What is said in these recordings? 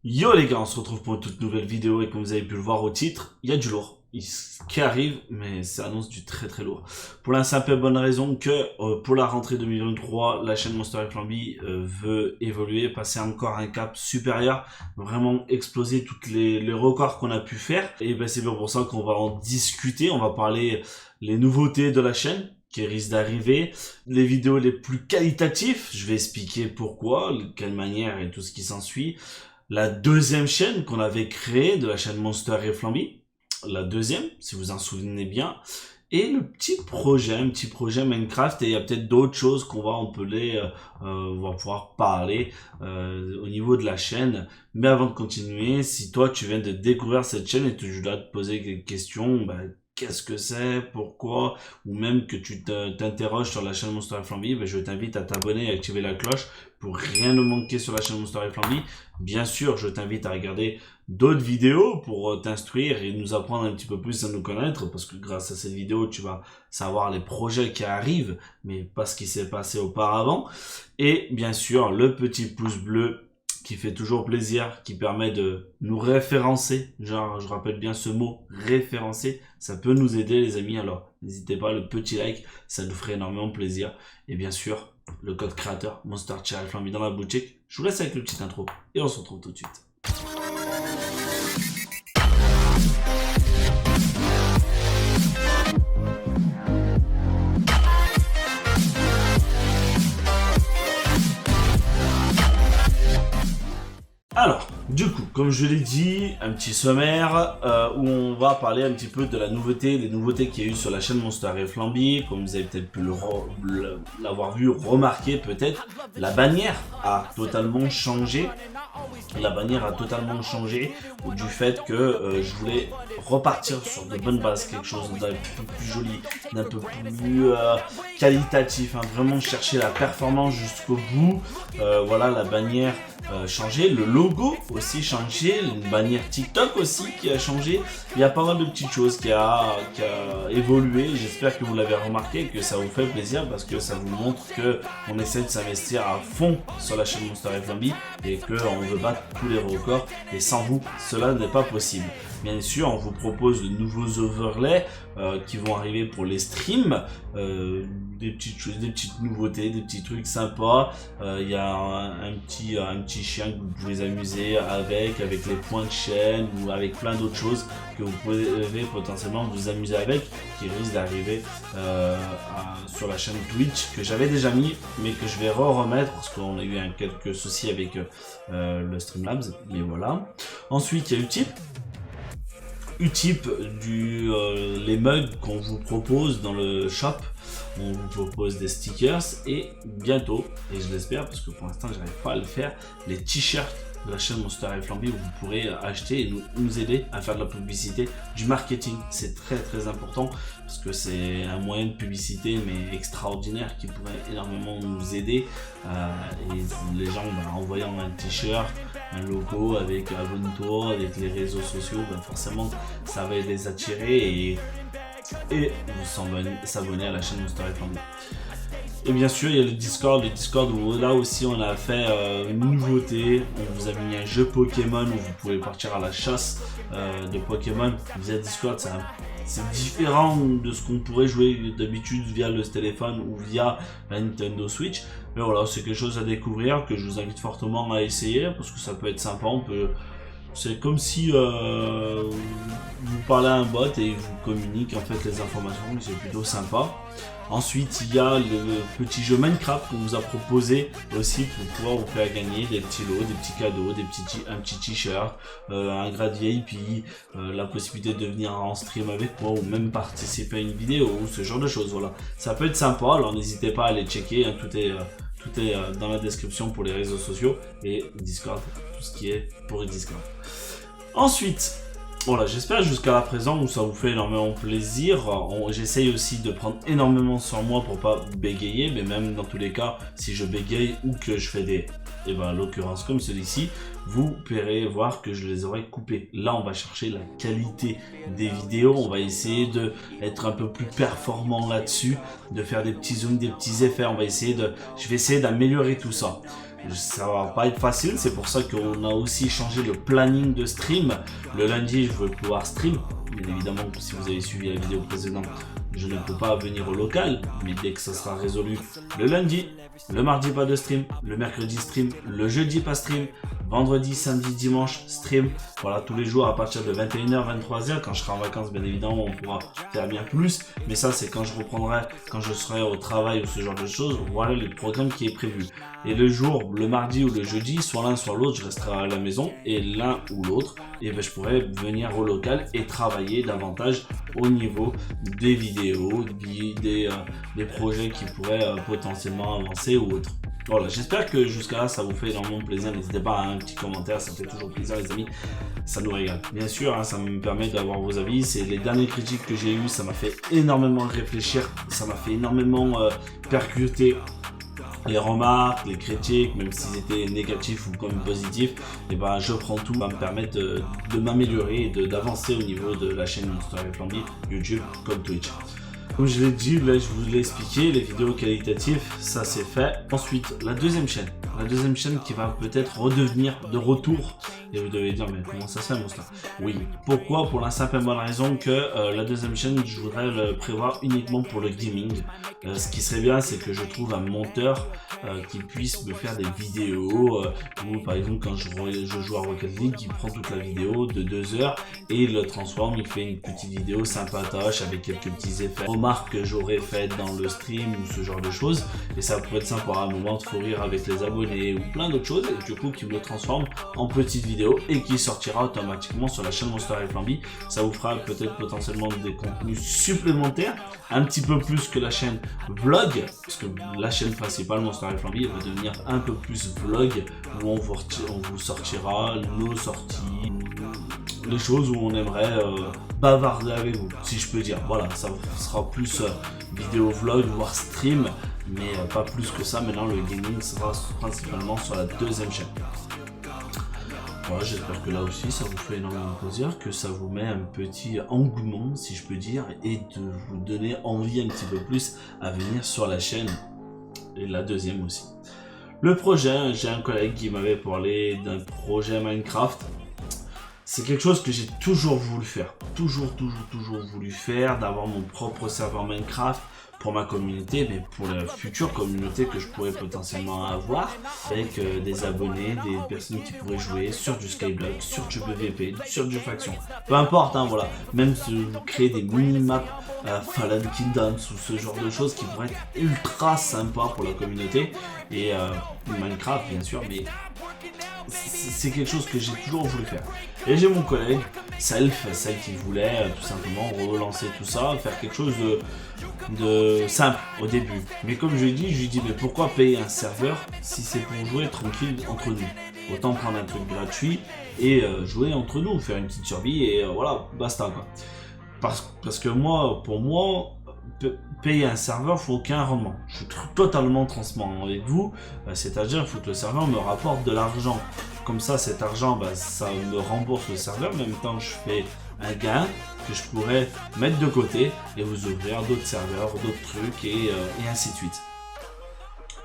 Yo les gars, on se retrouve pour une toute nouvelle vidéo et comme vous avez pu le voir au titre, il y a du lourd qui arrive, mais ça annonce du très lourd. Pour la simple et bonne raison que pour la rentrée 2023, la chaîne Monster et Flamby veut évoluer, passer encore un cap supérieur, vraiment exploser tous les records qu'on a pu faire. Et ben c'est bien pour ça qu'on va en discuter, on va parler les nouveautés de la chaîne qui risquent d'arriver, les vidéos les plus qualitatives, je vais expliquer pourquoi, de quelle manière et tout ce qui s'ensuit. La deuxième chaîne qu'on avait créée, de la chaîne Monster et Flamby, la deuxième, si vous en souvenez bien, et le petit projet, un petit projet Minecraft, et il y a peut-être d'autres choses qu'on va empeler, on va pouvoir parler au niveau de la chaîne. Mais avant de continuer, si toi tu viens de découvrir cette chaîne et que tu dois te poser quelques questions, qu'est-ce que c'est, pourquoi, ou même que tu t'interroges sur la chaîne Monster et Flamby, je t'invite à t'abonner et à activer la cloche pour rien ne manquer sur la chaîne Monster et Flamby. Bien sûr, je t'invite à regarder d'autres vidéos pour t'instruire et nous apprendre un petit peu plus à nous connaître, parce que grâce à cette vidéo, tu vas savoir les projets qui arrivent, mais pas ce qui s'est passé auparavant. Et bien sûr, le petit pouce bleu qui fait toujours plaisir, qui permet de nous référencer. Genre, je rappelle bien ce mot, référencer. Ça peut nous aider, les amis. Alors, n'hésitez pas, le petit like, ça nous ferait énormément plaisir. Et bien sûr, le code créateur, Monster et Flamby dans la boutique. Je vous laisse avec le petit intro et on se retrouve tout de suite. Alors, du coup, comme je l'ai dit, un petit sommaire où on va parler un petit peu de la nouveauté, des nouveautés qu'il y a eu sur la chaîne Monster et Flamby. Comme vous avez peut-être pu l'avoir vu, remarquer peut-être, la bannière a totalement changé. La bannière a totalement changé du fait que je voulais repartir sur de bonnes bases, quelque chose d'un peu plus joli, d'un peu plus qualitatif, hein, vraiment chercher la performance jusqu'au bout. Voilà, la bannière changé, le logo aussi changé, une bannière TikTok aussi qui a changé. Il y a pas mal de petites choses qui a évolué. J'espère que vous l'avez remarqué, que ça vous fait plaisir, parce que ça vous montre que on essaie de s'investir à fond sur la chaîne Monster et Flamby et que on veut battre tous les records, et sans vous cela n'est pas possible. Bien sûr, on vous propose de nouveaux overlays qui vont arriver pour les streams, des petites choses, des petites nouveautés, des petits trucs sympas. Il y a un petit chien que vous pouvez amuser avec les points de chaîne ou avec plein d'autres choses que vous pouvez potentiellement vous amuser avec, qui risque d'arriver sur la chaîne Twitch que j'avais déjà mis, mais que je vais remettre parce qu'on a eu quelques soucis avec le Streamlabs. Mais voilà. Ensuite, il y a Utip, les mugs qu'on vous propose dans le shop. On vous propose des stickers et bientôt, et je l'espère parce que pour l'instant j'arrive pas à le faire, les t-shirts de la chaîne Monster et Flamby où vous pourrez acheter et nous aider à faire de la publicité, du marketing. C'est très important parce que c'est un moyen de publicité mais extraordinaire qui pourrait énormément nous aider. Et les gens, en voyant un t-shirt, un logo avec abonne-toi, avec les réseaux sociaux, forcément ça va les attirer et vous s'abonner à la chaîne Monster et Flamby. Et bien sûr, il y a le Discord où là aussi on a fait une nouveauté. On vous a mis un jeu Pokémon où vous pouvez partir à la chasse de Pokémon via Discord. C'est différent de ce qu'on pourrait jouer d'habitude via le téléphone ou via la Nintendo Switch. Mais voilà, c'est quelque chose à découvrir que je vous invite fortement à essayer parce que ça peut être sympa. C'est comme si vous parlez à un bot et il vous communique en fait les informations, c'est plutôt sympa. Ensuite, il y a le petit jeu Minecraft qu'on vous a proposé aussi pour pouvoir vous faire gagner des petits lots, des petits cadeaux, un petit t-shirt, un grade VIP, la possibilité de venir en stream avec moi ou même participer à une vidéo ou ce genre de choses. Voilà, ça peut être sympa, alors n'hésitez pas à aller checker, hein, tout est dans la description pour les réseaux sociaux et Discord, tout ce qui est pour Discord. Ensuite, voilà, j'espère jusqu'à la présent où ça vous fait énormément plaisir. J'essaye aussi de prendre énormément sur moi pour pas bégayer, mais même dans tous les cas, si je bégaye ou que je fais à l'occurrence comme celui-ci, vous pourrez voir que je les aurais coupés. Là, on va chercher la qualité des vidéos, on va essayer d'être un peu plus performant là-dessus, de faire des petits zooms, des petits effets, je vais essayer d'améliorer tout ça. Ça va pas être facile, c'est pour ça qu'on a aussi changé le planning de stream. Le lundi, je veux pouvoir stream. Bien évidemment, si vous avez suivi la vidéo précédente, je ne peux pas venir au local, mais dès que ça sera résolu, le lundi, le mardi pas de stream, le mercredi stream, le jeudi pas stream, vendredi, samedi, dimanche stream. Voilà, tous les jours à partir de 21h, 23h, quand je serai en vacances, bien évidemment, on pourra faire bien plus, mais ça c'est quand je reprendrai, quand je serai au travail ou ce genre de choses. Voilà le programme qui est prévu. Et le jour, le mardi ou le jeudi, soit l'un soit l'autre, je resterai à la maison, et l'un ou l'autre, et ben, je pourrais venir au local et travailler davantage au niveau des vidéos, des projets qui pourraient potentiellement avancer ou autres. Voilà, j'espère que jusqu'à là ça vous fait énormément plaisir. N'hésitez pas à un petit commentaire, ça fait toujours plaisir les amis, ça nous régale. Bien sûr, hein, ça me permet d'avoir vos avis. C'est les dernières critiques que j'ai eues, ça m'a fait énormément réfléchir, ça m'a fait énormément percuter les remarques, les critiques, même s'ils étaient négatifs ou comme positifs, et ben je prends tout, ça va me permettre de m'améliorer et d'avancer au niveau de la chaîne Monster et Flamby, YouTube comme Twitch. Comme je l'ai dit, là je vous l'ai expliqué, les vidéos qualitatives, ça c'est fait. Ensuite, la deuxième chaîne qui va peut-être redevenir de retour. Et vous devez dire, mais comment ça se fait, Monster? Oui, pourquoi? Pour la simple et bonne raison que la deuxième chaîne, je voudrais le prévoir uniquement pour le gaming. Ce qui serait bien, c'est que je trouve un monteur qui puisse me faire des vidéos où, par exemple, quand je joue à Rocket League, il prend toute la vidéo de 2 heures et il le transforme, il fait une petite vidéo sympatoche avec quelques petits effets, remarques que j'aurais faites dans le stream ou ce genre de choses. Et ça pourrait être sympa à un moment de fou rire avec les abonnés ou plein d'autres choses, et du coup qui me le transforme en petite vidéo et qui sortira automatiquement sur la chaîne Monster et Flamby. Ça vous fera peut-être potentiellement des contenus supplémentaires, un petit peu plus que la chaîne vlog, parce que la chaîne principale Monster et Flamby va devenir un peu plus vlog, où on vous sortira nos sorties, les choses où on aimerait bavarder avec vous, si je peux dire. Voilà, ça sera plus vidéo vlog, voire stream, mais pas plus que ça. Maintenant, le gaming sera principalement sur la deuxième chaîne. Voilà, j'espère que là aussi ça vous fait énormément plaisir, que ça vous met un petit engouement, si je peux dire, et de vous donner envie un petit peu plus à venir sur la chaîne, et la deuxième aussi. Le projet, j'ai un collègue qui m'avait parlé d'un projet Minecraft. C'est quelque chose que j'ai toujours voulu faire, toujours voulu faire, d'avoir mon propre serveur Minecraft pour ma communauté, mais pour la future communauté que je pourrais potentiellement avoir, avec des abonnés, des personnes qui pourraient jouer sur du Skyblock, sur du PvP, sur du faction, peu importe, hein, voilà, même si vous créez des mini-maps Fallen Kingdoms ou ce genre de choses qui pourraient être ultra sympa pour la communauté, et Minecraft bien sûr, mais c'est quelque chose que j'ai toujours voulu faire. Et j'ai mon collègue, celle qui voulait tout simplement relancer tout ça, faire quelque chose de simple au début. Mais comme je lui ai dit, mais pourquoi payer un serveur si c'est pour jouer tranquille entre nous? Autant prendre un truc gratuit et jouer entre nous, faire une petite survie et voilà, basta quoi. Parce que moi, pour moi, payer un serveur, faut aucun rendement. Je suis totalement transparent avec vous, c'est-à-dire il faut que le serveur me rapporte de l'argent. Comme ça, cet argent, ça me rembourse le serveur, en même temps je fais un gain que je pourrais mettre de côté et vous ouvrir d'autres serveurs, d'autres trucs et ainsi de suite.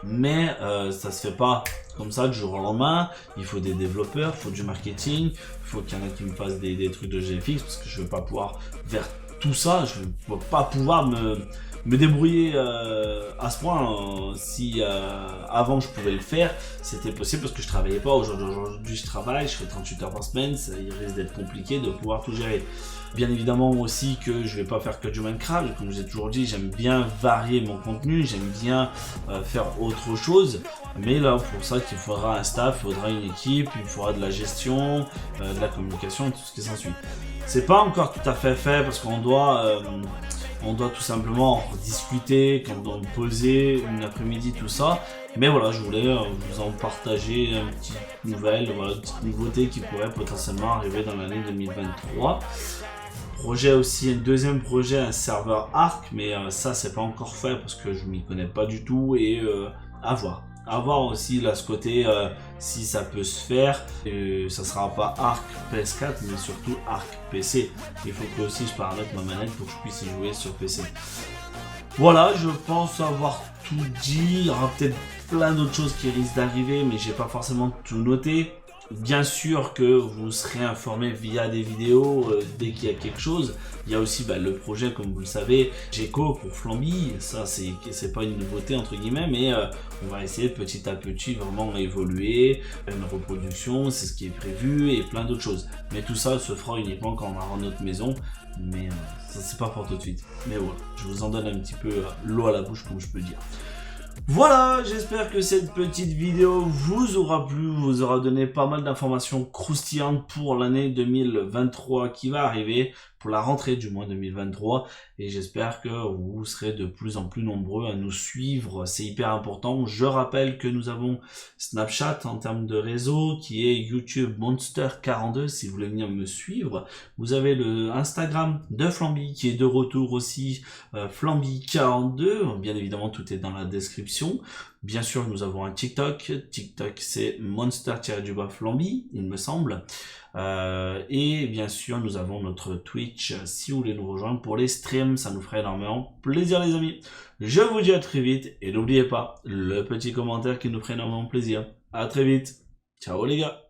Mais ça se fait pas comme ça du jour au lendemain. Il faut des développeurs, il faut du marketing, il faut qu'il y en a qui me fassent des trucs de GFX parce que je ne vais pas pouvoir faire tout ça, je ne vais pas pouvoir me débrouiller à ce point. Si avant je pouvais le faire, c'était possible parce que je travaillais pas. Aujourd'hui je travaille, je fais 38 heures par semaine, il risque d'être compliqué de pouvoir tout gérer. Bien évidemment aussi que je vais pas faire que du Minecraft, comme je vous ai toujours dit, j'aime bien varier mon contenu, j'aime bien faire autre chose, mais là pour ça il faudra un staff, il faudra une équipe, il faudra de la gestion, de la communication et tout ce qui s'ensuit. C'est pas encore tout à fait fait parce qu'on doit tout simplement discuter, quand on doit poser une après-midi, tout ça. Mais voilà, je voulais vous en partager une petite nouvelle, voilà, une petite nouveauté qui pourrait potentiellement arriver dans l'année 2023. Projet aussi, un deuxième projet, un serveur Arc, mais ça c'est pas encore fait parce que je m'y connais pas du tout et à voir. À voir aussi là ce côté si ça peut se faire. Ça sera pas Arc PS4 mais surtout Arc PC. Il faut que aussi je paramètre ma manette pour que je puisse y jouer sur PC. Voilà, je pense avoir tout dit. Il y aura peut-être plein d'autres choses qui risquent d'arriver, mais j'ai pas forcément tout noté. Bien sûr que vous serez informé via des vidéos dès qu'il y a quelque chose. Il y a aussi le projet, comme vous le savez, Geco pour Flamby. Ça, c'est pas une nouveauté entre guillemets, mais on va essayer petit à petit vraiment évoluer. Une reproduction, c'est ce qui est prévu et plein d'autres choses. Mais tout ça se fera uniquement quand on aura notre maison. Mais ça, c'est pas pour tout de suite. Mais voilà, je vous en donne un petit peu l'eau à la bouche, comme je peux dire. Voilà, j'espère que cette petite vidéo vous aura plu, vous aura donné pas mal d'informations croustillantes pour l'année 2023 qui va arriver, pour la rentrée du mois 2023, et j'espère que vous serez de plus en plus nombreux à nous suivre, c'est hyper important. Je rappelle que nous avons Snapchat en termes de réseau, qui est YouTube Monster42 si vous voulez venir me suivre. Vous avez le Instagram de Flamby qui est de retour aussi, Flamby42, bien évidemment tout est dans la description. Bien sûr, nous avons un TikTok. TikTok, c'est Monster-Flamby, il me semble. Et bien sûr, nous avons notre Twitch. Si vous voulez nous rejoindre pour les streams, ça nous ferait énormément plaisir, les amis. Je vous dis à très vite. Et n'oubliez pas, le petit commentaire qui nous ferait énormément plaisir. À très vite. Ciao, les gars.